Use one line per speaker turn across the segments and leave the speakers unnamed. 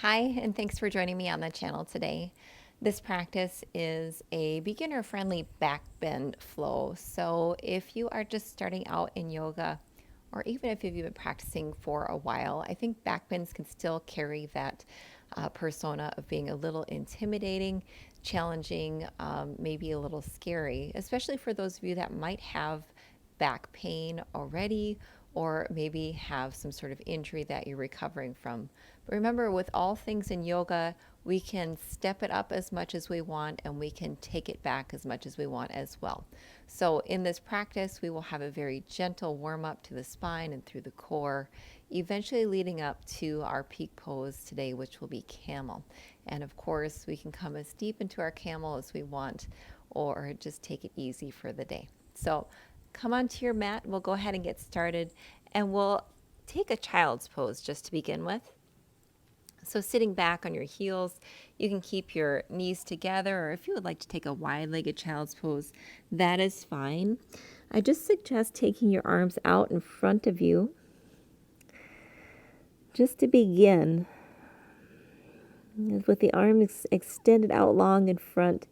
Hi, and thanks for joining me on the channel today. This practice is a beginner-friendly back bend flow. So if you are just starting out in yoga, or even if you've been practicing for a while, I think back bends can still carry that persona of being a little intimidating, challenging, maybe a little scary, especially for those of you that might have back pain already or maybe have some sort of injury that you're recovering from. But remember, with all things in yoga, we can step it up as much as we want and we can take it back as much as we want as well. So in this practice, we will have a very gentle warm up to the spine and through the core, eventually leading up to our peak pose today, which will be camel. And of course, we can come as deep into our camel as we want or just take it easy for the day. So come onto your mat. We'll go ahead and get started, and we'll take a child's pose just to begin with. So sitting back on your heels, you can keep your knees together, or if you would like to take a wide-legged child's pose, that is fine. I just suggest taking your arms out in front of you just to begin. With the arms extended out long in front,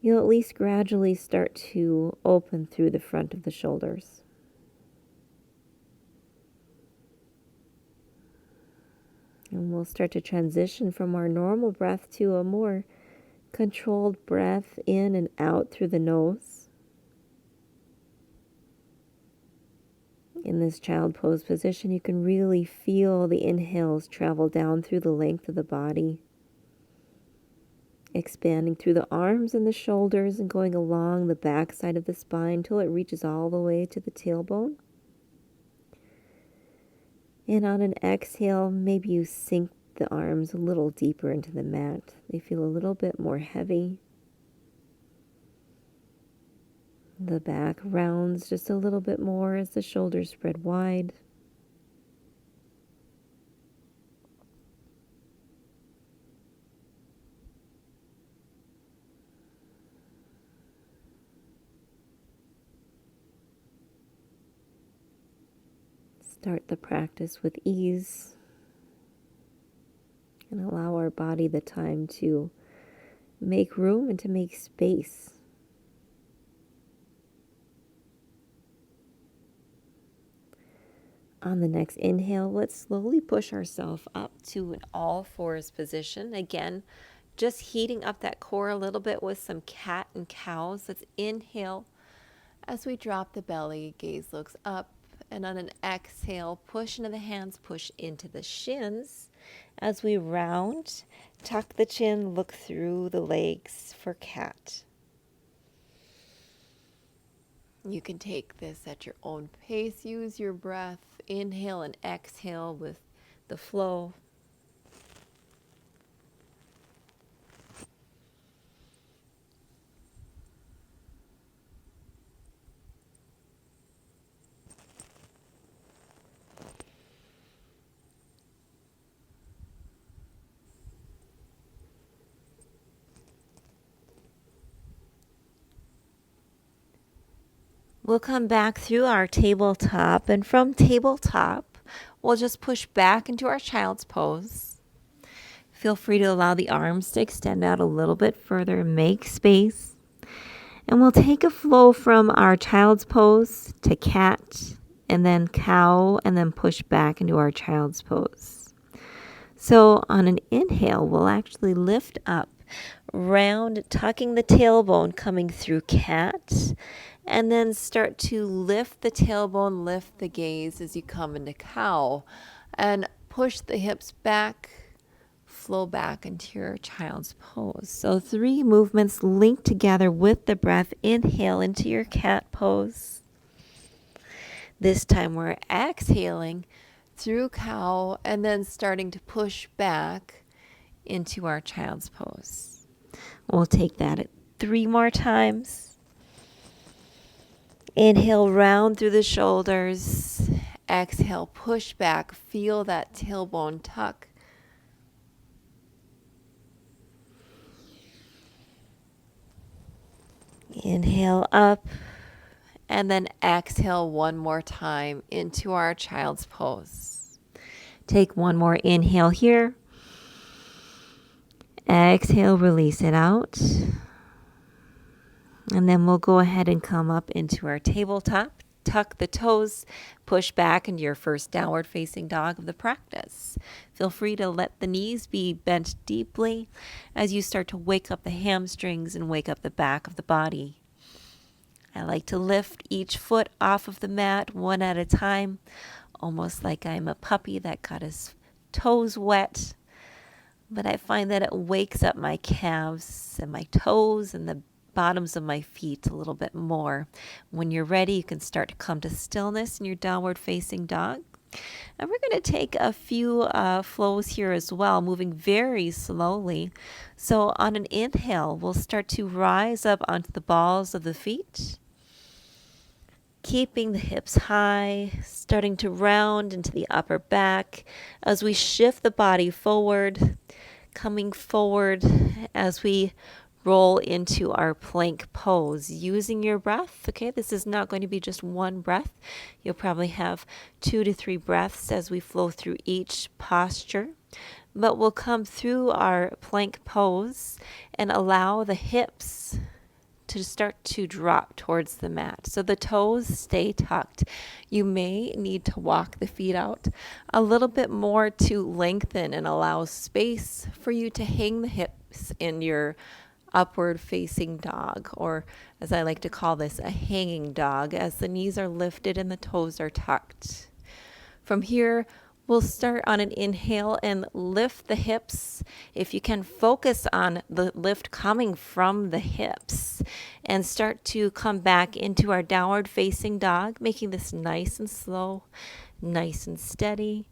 you'll at least gradually start to open through the front of the shoulders. And we'll start to transition from our normal breath to a more controlled breath in and out through the nose. In this child pose position, you can really feel the inhales travel down through the length of the body, expanding through the arms and the shoulders and going along the back side of the spine until it reaches all the way to the tailbone. And on an exhale, maybe you sink the arms a little deeper into the mat. They feel a little bit more heavy. The back rounds just a little bit more as the shoulders spread wide. Start the practice with ease and allow our body the time to make room and to make space. On the next inhale, let's slowly push ourselves up to an all fours position. Again, just heating up that core a little bit with some cat and cows. Let's inhale as we drop the belly, gaze looks up. And on an exhale, push into the hands, push into the shins. As we round, tuck the chin, look through the legs for cat. You can take this at your own pace. Use your breath. Inhale and exhale with the flow. We'll come back through our tabletop, and from tabletop, we'll just push back into our child's pose. Feel free to allow the arms to extend out a little bit further, make space. And we'll take a flow from our child's pose to cat, and then cow, and then push back into our child's pose. So on an inhale, we'll actually lift up, round, tucking the tailbone, coming through cat, and then start to lift the tailbone, lift the gaze as you come into cow, and push the hips back, flow back into your child's pose. So 3 movements linked together with the breath. Inhale into your cat pose. This time we're exhaling through cow and then starting to push back into our child's pose. We'll take that at 3 more times. Inhale, round through the shoulders. Exhale, push back. Feel that tailbone tuck. Inhale up, and then exhale one more time into our child's pose. Take one more inhale here.
Exhale, release it out. And then we'll go ahead and come up into our tabletop. Tuck the toes, push back into your first downward facing dog of the practice. Feel free to let the knees be bent deeply as you start to wake up the hamstrings and wake up the back of the body. I like to lift each foot off of the mat one at a time, almost like I'm a puppy that got his toes wet. But I find that it wakes up my calves and my toes and the bottoms of my feet a little bit more. When you're ready, you can start to come to stillness in your downward facing dog. And we're going to take a few flows here as well, moving very slowly. So on an inhale, we'll start to rise up onto the balls of the feet, keeping the hips high, starting to round into the upper back as we shift the body forward, coming forward as we roll into our plank pose using your breath. Okay, this is not going to be just one breath. You'll probably have 2 to 3 breaths as we flow through each posture. But we'll come through our plank pose and allow the hips to start to drop towards the mat. So the toes stay tucked. You may need to walk the feet out a little bit more to lengthen and allow space for you to hang the hips in your upward facing dog, or as I like to call this, a hanging dog, as the knees are lifted and the toes are tucked. From here, we'll start on an inhale and lift the hips. If you can, focus on the lift coming from the hips and start to come back into our downward facing dog, making this nice and slow, nice and steady,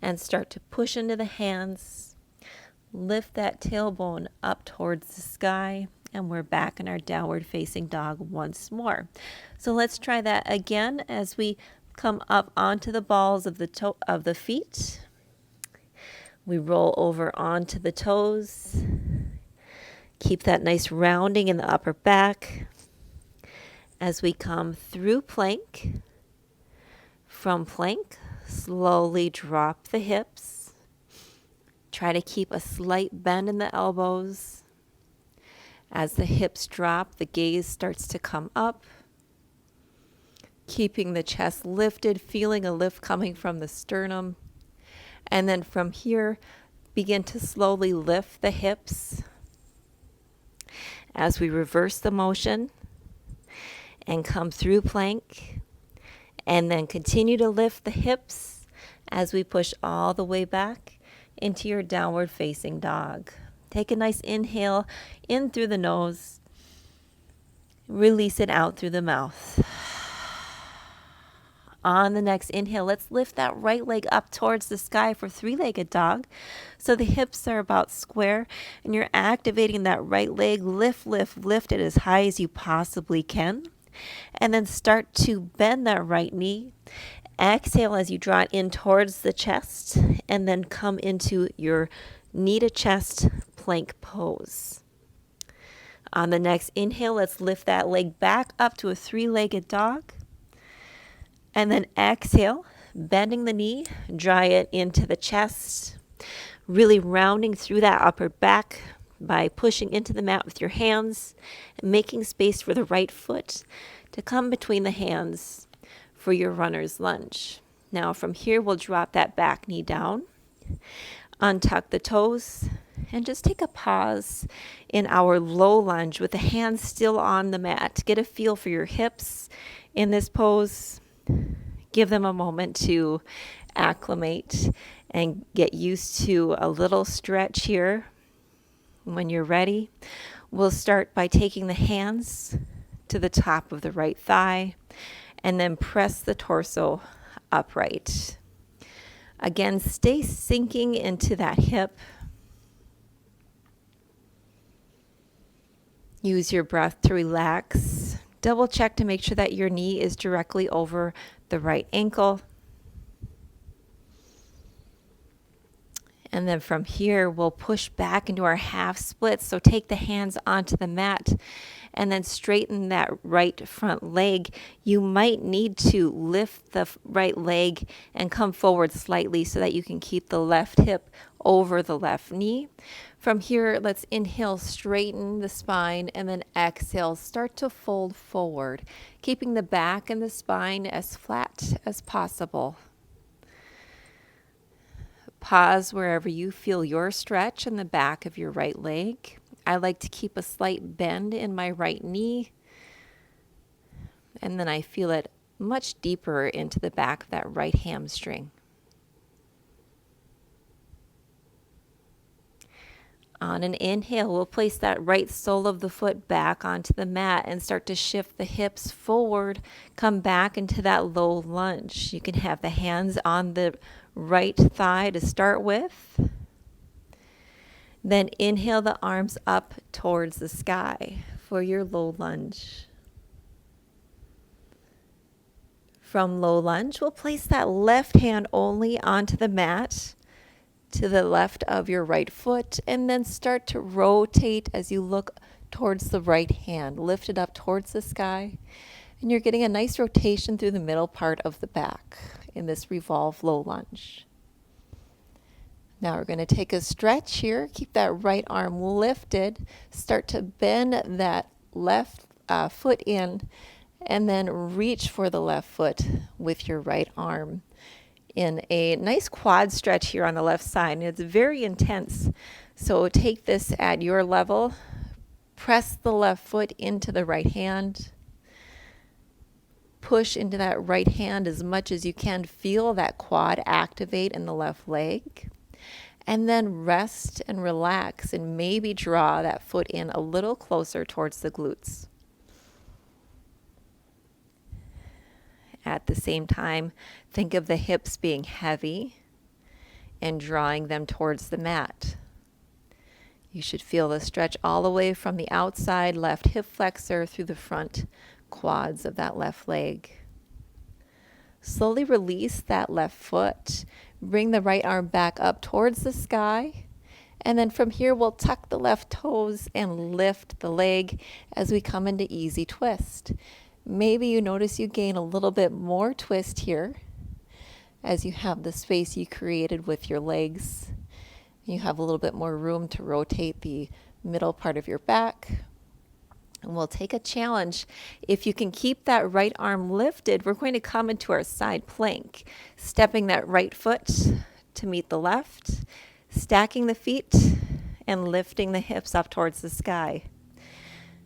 and start to push into the hands. Lift that tailbone up towards the sky, and we're back in our downward facing dog once more. So let's try that again as we come up onto the balls of the feet. We roll over onto the toes. Keep that nice rounding in the upper back as we come through plank. From plank, slowly drop the hips. Try to keep a slight bend in the elbows. As the hips drop, the gaze starts to come up. Keeping the chest lifted, feeling a lift coming from the sternum. And then from here, begin to slowly lift the hips as we reverse the motion and come through plank. And then continue to lift the hips as we push all the way back into your downward facing dog. Take a nice inhale in through the nose. Release it out through the mouth. On the next inhale, let's lift that right leg up towards the sky for 3-legged dog. So the hips are about square and you're activating that right leg. Lift it as high as you possibly can. And then start to bend that right knee. Exhale as you draw it in towards the chest, and then come into your knee to chest plank pose. On the next inhale, let's lift that leg back up to a 3-legged dog. And then exhale, bending the knee, draw it into the chest, really rounding through that upper back by pushing into the mat with your hands and making space for the right foot to come between the hands for your runner's lunge. Now from here, we'll drop that back knee down, untuck the toes, and just take a pause in our low lunge with the hands still on the mat. Get a feel for your hips in this pose. Give them a moment to acclimate and get used to a little stretch here. When you're ready, we'll start by taking the hands to the top of the right thigh and then press the torso upright. Again, stay sinking into that hip. Use your breath to relax. Double check to make sure that your knee is directly over the right ankle. And then from here, we'll push back into our half splits. So take the hands onto the mat and then straighten that right front leg. You might need to lift the right leg and come forward slightly so that you can keep the left hip over the left knee. From here, let's inhale, straighten the spine, and then exhale, start to fold forward, keeping the back and the spine as flat as possible. Pause wherever you feel your stretch in the back of your right leg. I like to keep a slight bend in my right knee, and then I feel it much deeper into the back of that right hamstring. On an inhale, we'll place that right sole of the foot back onto the mat and start to shift the hips forward. Come back into that low lunge. You can have the hands on the right thigh to start with. Then inhale the arms up towards the sky for your low lunge. From low lunge, we'll place that left hand only onto the mat to the left of your right foot, and then start to rotate as you look towards the right hand. Lift it up towards the sky, and you're getting a nice rotation through the middle part of the back in this Revolve Low Lunge. Now we're going to take a stretch here. Keep that right arm lifted. Start to bend that left foot in, and then reach for the left foot with your right arm in a nice quad stretch here on the left side. And it's very intense. So take this at your level. Press the left foot into the right hand. Push into that right hand as much as you can. Feel that quad activate in the left leg. And then rest and relax and maybe draw that foot in a little closer towards the glutes. At the same time, think of the hips being heavy and drawing them towards the mat. You should feel the stretch all the way from the outside left hip flexor through the front quads of that left leg. Slowly release that left foot. Bring the right arm back up towards the sky. And then from here, we'll tuck the left toes and lift the leg as we come into easy twist. Maybe you notice you gain a little bit more twist here as you have the space you created with your legs. You have a little bit more room to rotate the middle part of your back. And we'll take a challenge. If you can keep that right arm lifted, we're going to come into our side plank, stepping that right foot to meet the left, stacking the feet, and lifting the hips up towards the sky.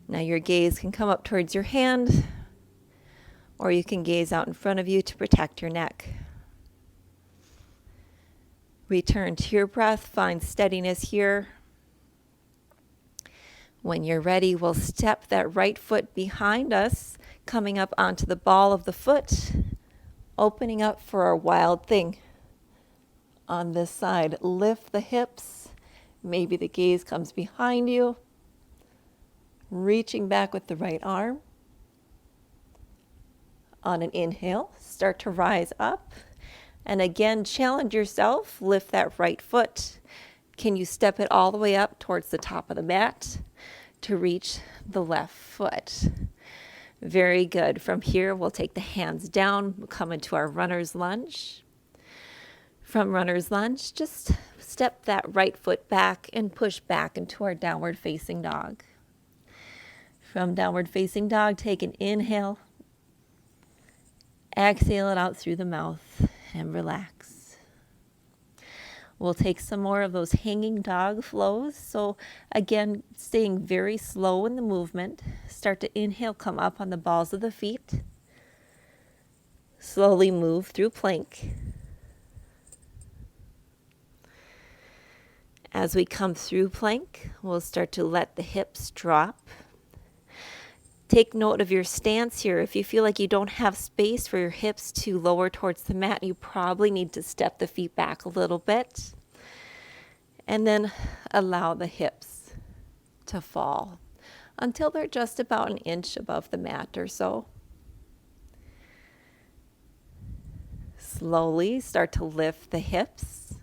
Now your gaze can come up towards your hand, or you can gaze out in front of you to protect your neck. Return to your breath, find steadiness here. When you're ready, we'll step that right foot behind us, coming up onto the ball of the foot, opening up for our wild thing. On this side, lift the hips. Maybe the gaze comes behind you. Reaching back with the right arm. On an inhale, start to rise up. And again, challenge yourself. Lift that right foot. Can you step it all the way up towards the top of the mat to reach the left foot? Very good. From here, we'll take the hands down, we'll come into our runner's lunge. From runner's lunge, just step that right foot back and push back into our downward facing dog. From downward facing dog, take an inhale. Exhale it out through the mouth and relax. We'll take some more of those hanging dog flows. So again, staying very slow in the movement. Start to inhale, come up on the balls of the feet. Slowly move through plank. As we come through plank, we'll start to let the hips drop. Take note of your stance here. If you feel like you don't have space for your hips to lower towards the mat, you probably need to step the feet back a little bit. And then allow the hips to fall until they're just about an inch above the mat or so. Slowly start to lift the hips.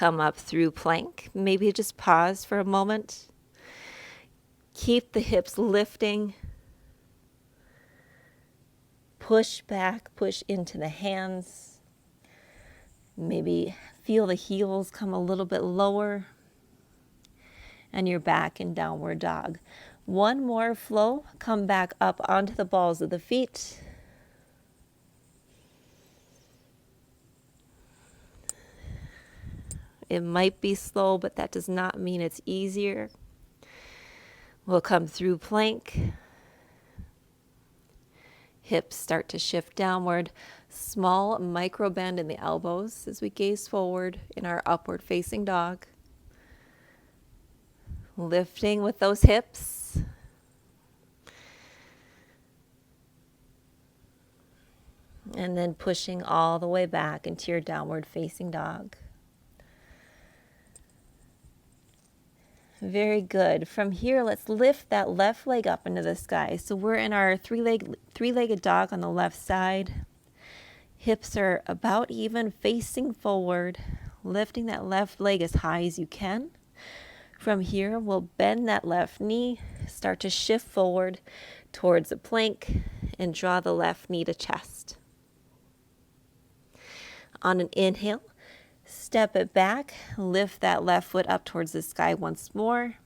come up through plank. Maybe just pause for a moment. Keep the hips lifting. Push back, push into the hands. Maybe feel the heels come a little bit lower. And you're back in downward dog. One more flow. Come back up onto the balls of the feet. It might be slow, but that does not mean it's easier. We'll come through plank. Hips start to shift downward. Small micro bend in the elbows as we gaze forward in our upward facing dog. Lifting with those hips. And then pushing all the way back into your downward facing dog. Very good. From here, let's lift that left leg up into the sky. So we're in our three-legged dog on the left side. Hips are about even, facing forward, lifting that left leg as high as you can. From here, we'll bend that left knee, start to shift forward towards a plank, and draw the left knee to chest. On an inhale, step it back, lift that left foot up towards the sky once more.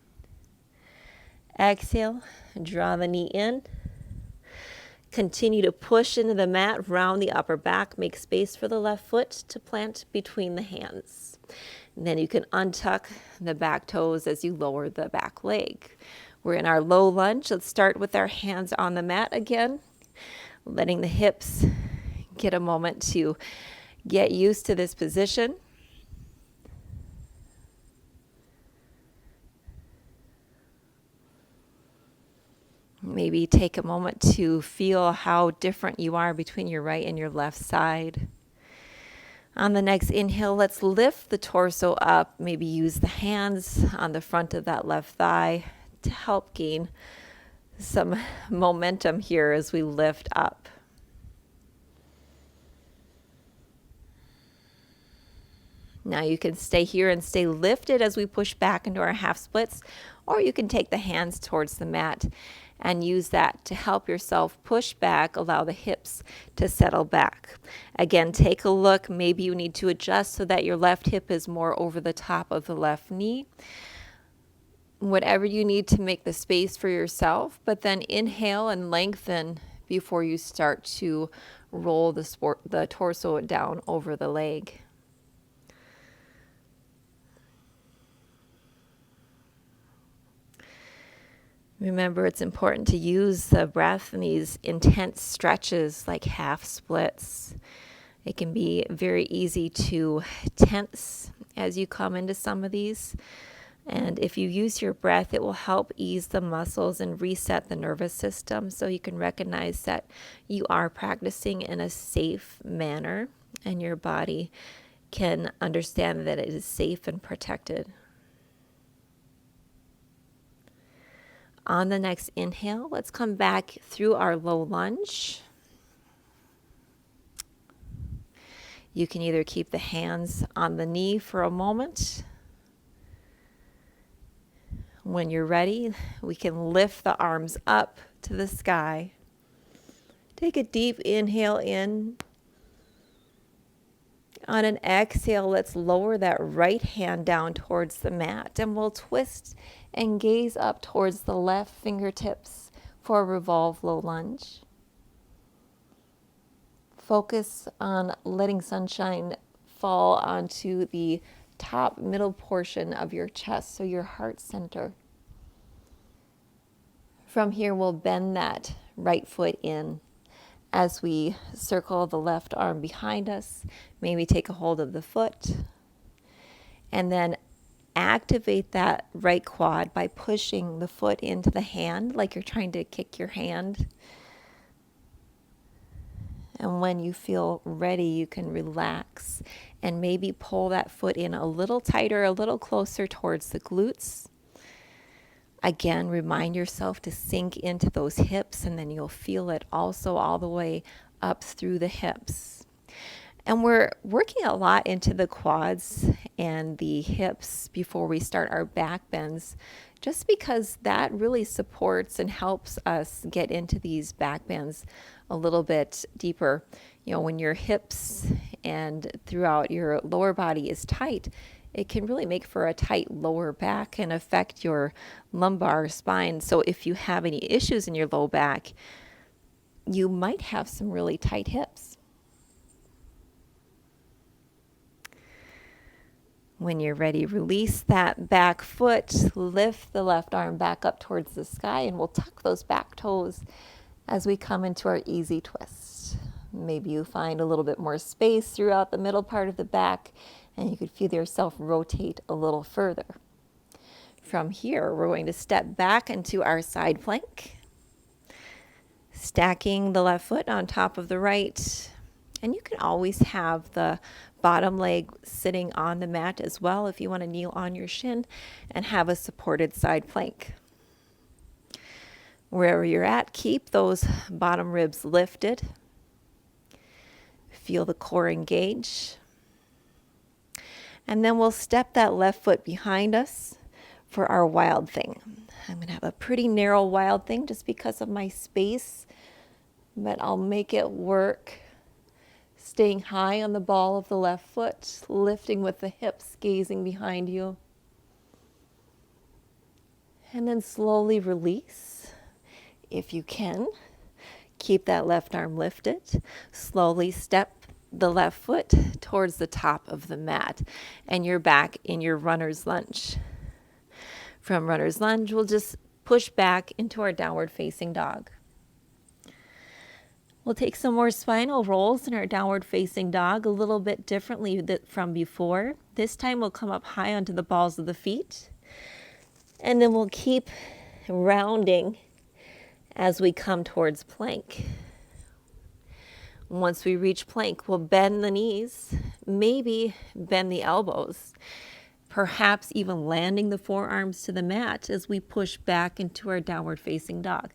Exhale, draw the knee in. Continue to push into the mat, round the upper back, make space for the left foot to plant between the hands. And then you can untuck the back toes as you lower the back leg. We're in our low lunge. Let's start with our hands on the mat again, letting the hips get a moment to get used to this position. Maybe take a moment to feel how different you are between your right and your left side. On the next inhale, let's lift the torso up. Maybe use the hands on the front of that left thigh to help gain some momentum here as we lift up. Now you can stay here and stay lifted as we push back into our half splits, or you can take the hands towards the mat and use that to help yourself push back, allow the hips to settle back. Again, take a look. Maybe you need to adjust so that your left hip is more over the top of the left knee. Whatever you need to make the space for yourself, but then inhale and lengthen before you start to roll the torso down over the leg. Remember, it's important to use the breath in these intense stretches like half splits. It can be very easy to tense as you come into some of these. And if you use your breath, it will help ease the muscles and reset the nervous system so you can recognize that you are practicing in a safe manner and your body can understand that it is safe and protected. On the next inhale, let's come back through our low lunge. You can either keep the hands on the knee for a moment. When you're ready, we can lift the arms up to the sky. Take a deep inhale in. On an exhale, let's lower that right hand down towards the mat, and we'll twist and gaze up towards the left fingertips for a Revolve Low Lunge. Focus on letting sunshine fall onto the top middle portion of your chest, so your heart center. From here, we'll bend that right foot in as we circle the left arm behind us. Maybe take a hold of the foot and then activate that right quad by pushing the foot into the hand like you're trying to kick your hand. And when you feel ready, you can relax and maybe pull that foot in a little tighter, a little closer towards the glutes. Again, remind yourself to sink into those hips, and then you'll feel it also all the way up through the hips.
And we're working a lot into the quads and the hips before we start our back bends, just because that really supports and helps us get into these back bends a little bit deeper. You know, when your hips and throughout your lower body is tight, it can really make for a tight lower back and affect your lumbar spine. So if you have any issues in your low back, you might have some really tight hips. When you're ready, release that back foot, lift the left arm back up towards the sky, and we'll tuck those back toes as we come into our easy twist. Maybe you find a little bit more space throughout the middle part of the back, and you could feel yourself rotate a little further. From here, we're going to step back into our side plank, stacking the left foot on top of the right. And you can always have the bottom leg sitting on the mat as well if you want to kneel on your shin and have a supported side plank. Wherever you're at, keep those bottom ribs lifted. Feel the core engage. And then we'll step that left foot behind us for our wild thing. I'm going to have a pretty narrow wild thing just because of my space, but I'll make it work. Staying high on the ball of the left foot, lifting with the hips, gazing behind you. And then slowly release. If you can, keep that left arm lifted. Slowly step the left foot towards the top of the mat, and you're back in your runner's lunge. From runner's lunge, we'll just push back into our downward facing dog. We'll take some more spinal rolls in our downward facing dog a little bit differently from before. This time we'll come up high onto the balls of the feet. And then we'll keep rounding as we come towards plank. Once we reach plank, we'll bend the knees, maybe bend the elbows, perhaps even landing the forearms to the mat as we push back into our downward facing dog.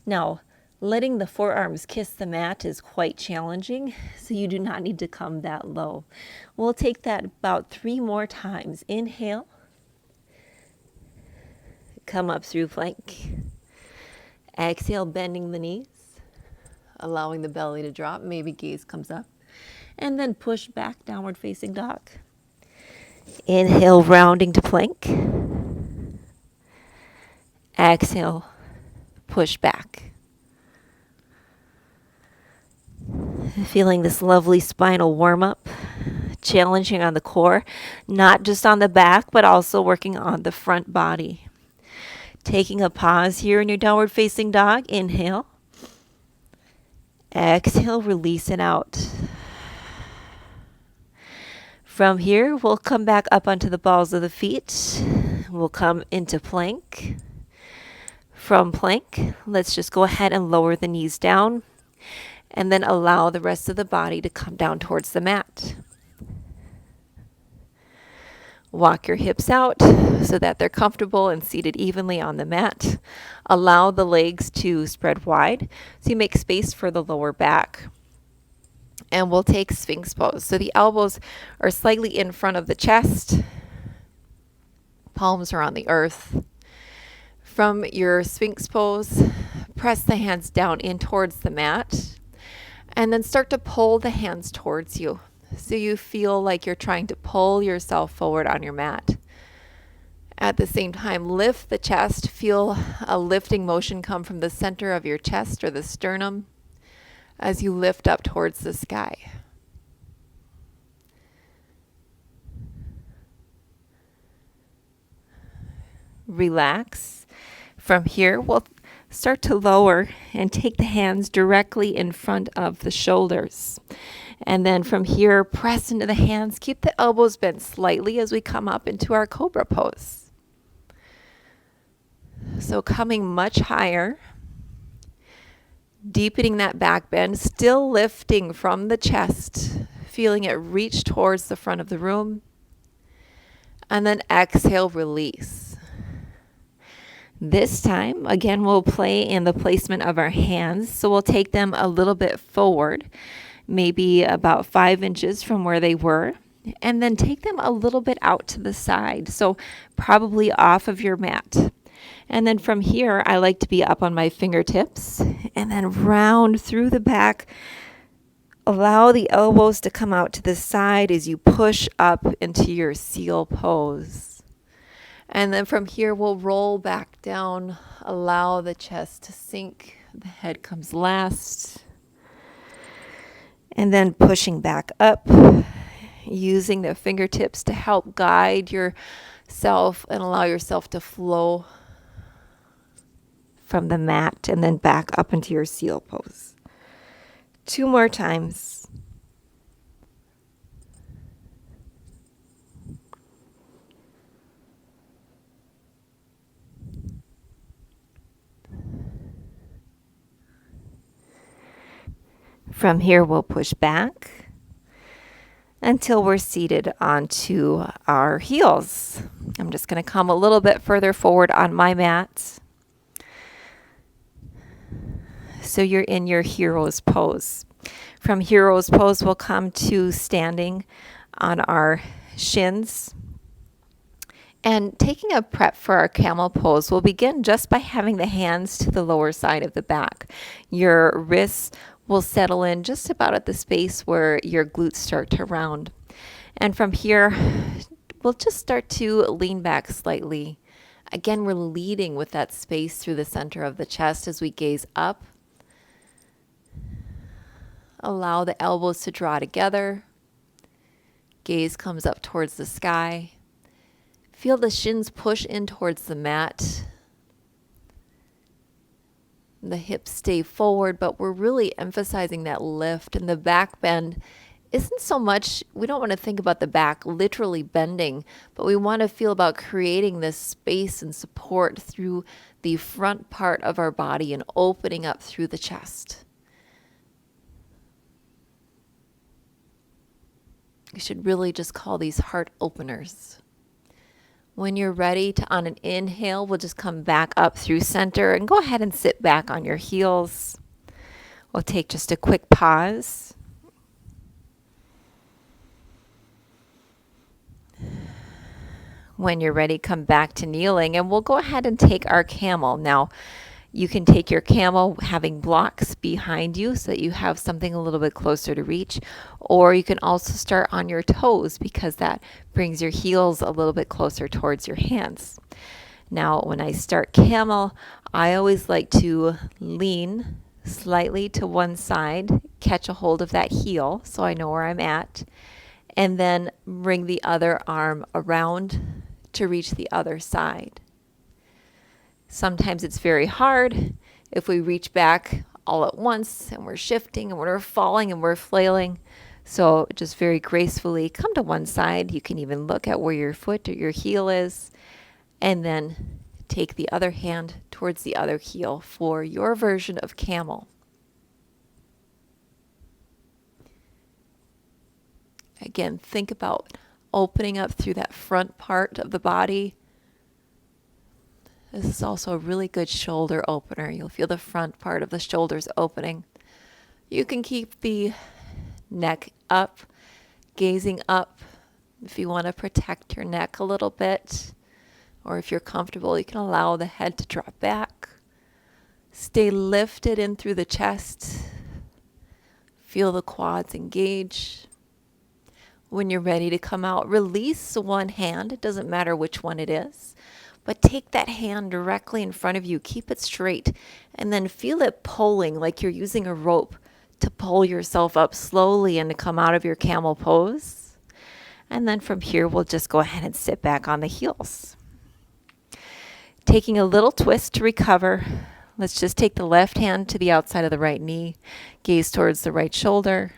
Now, letting the forearms kiss the mat is quite challenging, so you do not need to come that low. We'll take that about 3 more times. Inhale. Come up through plank. Exhale, bending the knees, allowing the belly to drop. Maybe gaze comes up. And then push back, downward facing dog. Inhale, rounding to plank. Exhale, push back. Feeling this lovely spinal warm-up, challenging on the core, not just on the back, but also working on the front body. Taking a pause here in your downward facing dog. Inhale. Exhale, release it out. From here, we'll come back up onto the balls of the feet. We'll come into plank. From plank, let's just go ahead and lower the knees down, and then allow the rest of the body to come down towards the mat. Walk your hips out so that they're comfortable and seated evenly on the mat. Allow the legs to spread wide so you make space for the lower back. And we'll take Sphinx Pose. So the elbows are slightly in front of the chest. Palms are on the earth. From your Sphinx Pose, press the hands down in towards the mat. And then start to pull the hands towards you. So you feel like you're trying to pull yourself forward on your mat. At the same time, lift the chest. Feel a lifting motion come from the center of your chest or the sternum as you lift up towards the sky. Relax. From here, we'll start to lower and take the hands directly in front of the shoulders. And then from here, press into the hands. Keep the elbows bent slightly as we come up into our Cobra Pose. So coming much higher, deepening that back bend, still lifting from the chest, feeling it reach towards the front of the room. And then exhale, release. This time, again, we'll play in the placement of our hands. So we'll take them a little bit forward.
maybe about 5 inches from where they were, and then take them a little bit out to the side, so probably off of your mat. And then from here, I like to be up on my fingertips and then round through the back. Allow the elbows to come out to the side as you push up into your seal pose. And then from here, we'll roll back down. Allow the chest to sink. The head comes last. And then pushing back up, using the fingertips to help guide yourself and allow yourself to flow from the mat and then back up into your seal pose. 2 more times. From here, we'll push back until we're seated onto our heels. I'm just going to come a little bit further forward on my mat. So you're in your hero's pose. From hero's pose, we'll come to standing on our shins. And taking a prep for our camel pose, we'll begin just by having the hands to the lower side of the back. Your wrists will settle in just about at the space where your glutes start to round. And from here, we'll just start to lean back slightly. Again, we're leading with that space through the center of the chest as we gaze up. Allow the elbows to draw together. Gaze comes up towards the sky. Feel the shins push in towards the mat. The hips stay forward, but we're really emphasizing that lift. And the back bend isn't so much, we don't want to think about the back literally bending, but we want to feel about creating this space and support through the front part of our body and opening up through the chest. You should really just call these heart openers. When you're ready to, on an inhale, we'll just come back up through center and go ahead and sit back on your heels. We'll take just a quick pause. When you're ready, come back to kneeling, and we'll go ahead and take our camel. Now, you can take your camel having blocks behind you so that you have something a little bit closer to reach, or you can also start on your toes because that brings your heels a little bit closer towards your hands. Now, when I start camel, I always like to lean slightly to one side, catch a hold of that heel so I know where I'm at, and then bring the other arm around to reach the other side. Sometimes it's very hard if we reach back all at once and we're shifting and we're falling and we're flailing. So just very gracefully come to one side. You can even look at where your foot or your heel is, and then take the other hand towards the other heel for your version of camel. Again, think about opening up through that front part of the body. This is also a really good shoulder opener. You'll feel the front part of the shoulders opening. You can keep the neck up, gazing up if you want to protect your neck a little bit. Or if you're comfortable, you can allow the head to drop back. Stay lifted in through the chest. Feel the quads engage. When you're ready to come out, release one hand. It doesn't matter which one it is. But take that hand directly in front of you. Keep it straight. And then feel it pulling like you're using a rope to pull yourself up slowly and to come out of your camel pose. And then from here, we'll just go ahead and sit back on the heels. Taking a little twist to recover. Let's just take the left hand to the outside of the right knee. Gaze towards the right shoulder.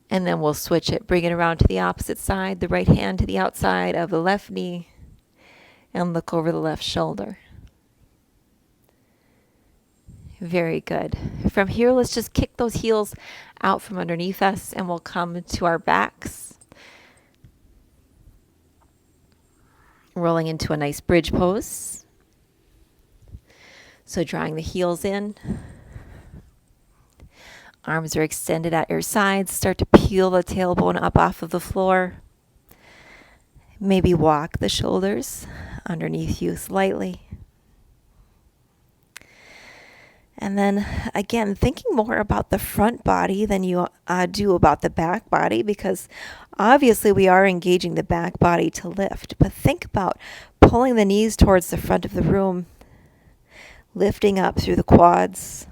And then we'll switch it. Bring it around to the opposite side. The right hand to the outside of the left knee. And look over the left shoulder. Very good. From here, let's just kick those heels out from underneath us, and we'll come to our backs. Rolling into a nice bridge pose. So drawing the heels in. Arms are extended at your sides. Start to peel the tailbone up off of the floor. Maybe walk the shoulders underneath you slightly. And then again, thinking more about the front body than you do about the back body, because obviously we are engaging the back body to lift. But think about pulling the knees towards the front of the room, lifting up through the quads,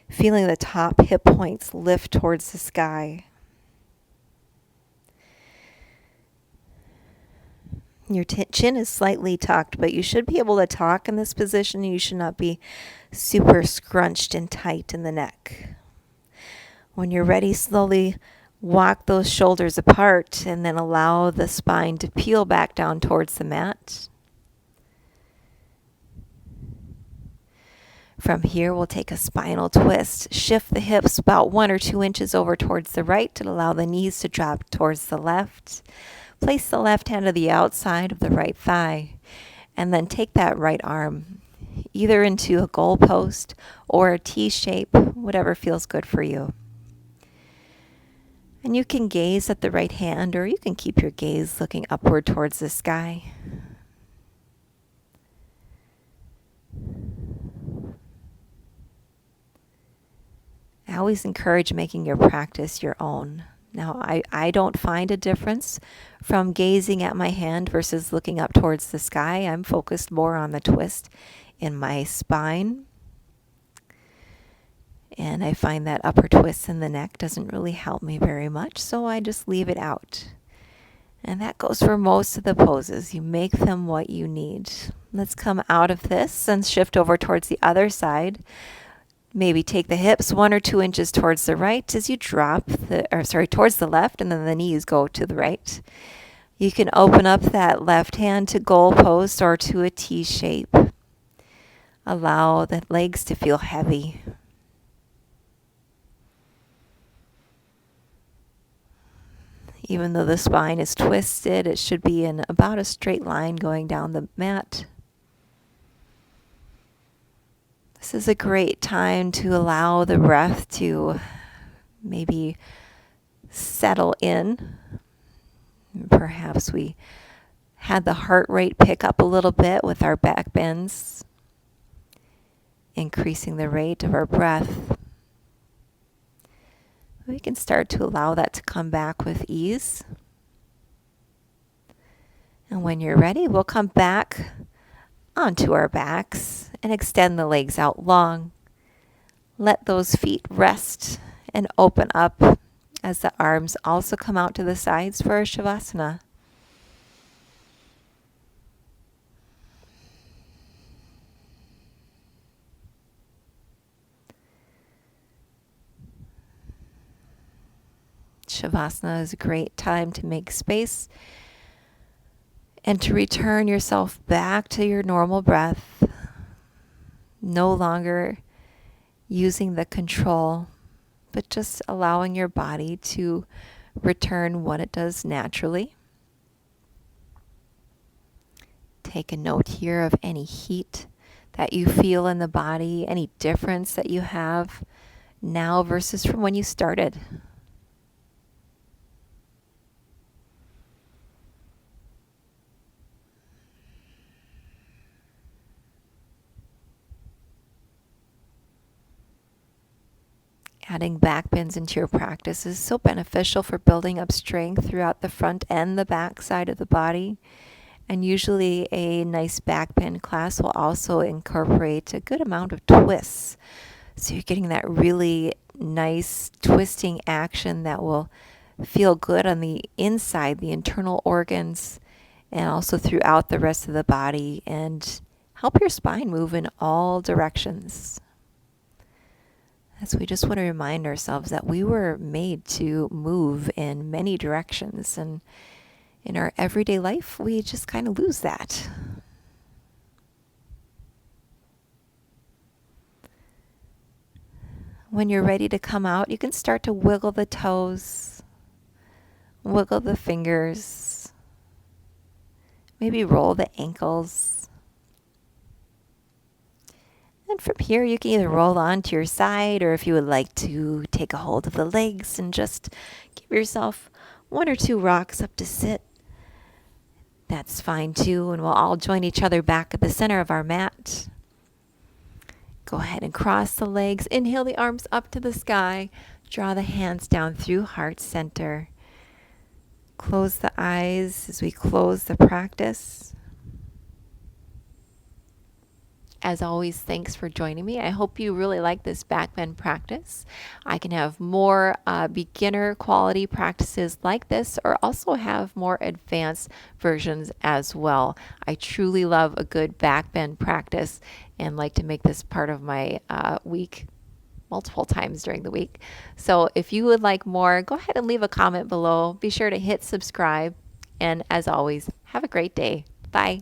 feeling the top hip points lift towards the sky. Your chin is slightly tucked, but you should be able to talk in this position. You should not be super scrunched and tight in the neck. When you're ready, slowly walk those shoulders apart and then allow the spine to peel back down towards the mat. From here, we'll take a spinal twist. Shift the hips about 1 or 2 inches over towards the right to allow the knees to drop towards the left. Place the left hand to the outside of the right thigh, and then take that right arm either into a goal post or a T shape, whatever feels good for you. And you can gaze at the right hand, or you can keep your gaze looking upward towards the sky. I always encourage making your practice your own. Now, I don't find a difference from gazing at my hand versus looking up towards the sky. I'm focused more on the twist in my spine. And I find that upper twist in the neck doesn't really help me very much, so I just leave it out. And that goes for most of the poses. You make them what you need. Let's come out of this and shift over towards the other side. Maybe take the hips 1 or 2 inches towards the right as you drop towards the left, and then the knees go to the right. You can open up that left hand to goal post or to a T shape. Allow the legs to feel heavy. Even though the spine is twisted, it should be in about a straight line going down the mat. This is a great time to allow the breath to maybe settle in. Perhaps we had the heart rate pick up a little bit with our back bends, increasing the rate of our breath. We can start to allow that to come back with ease. And when you're ready, we'll come back onto our backs and extend the legs out long. Let those feet rest and open up as the arms also come out to the sides for a Shavasana. Shavasana is a great time to make space and to return yourself back to your normal breath, no longer using the control, but just allowing your body to return what it does naturally. Take a note here of any heat that you feel in the body, any difference that you have now versus from when you started. Adding back bends into your practice is so beneficial for building up strength throughout the front and the back side of the body. And usually a nice back bend class will also incorporate a good amount of twists. So you're getting that really nice twisting action that will feel good on the inside, the internal organs, and also throughout the rest of the body, and help your spine move in all directions. As we just want to remind ourselves that we were made to move in many directions, and in our everyday life, we just kind of lose that. When you're ready to come out, you can start to wiggle the toes, wiggle the fingers, maybe roll the ankles. And from here, you can either roll onto your side, or if you would like to take a hold of the legs and just give yourself 1 or 2 rocks up to sit, that's fine too. And we'll all join each other back at the center of our mat. Go ahead and cross the legs. Inhale the arms up to the sky. Draw the hands down through heart center. Close the eyes as we close the practice. As always, thanks for joining me. I hope you really like this backbend practice. I can have more beginner quality practices like this, or also have more advanced versions as well. I truly love a good backbend practice and like to make this part of my week multiple times during the week. So if you would like more, go ahead and leave a comment below. Be sure to hit subscribe. And as always, have a great day. Bye.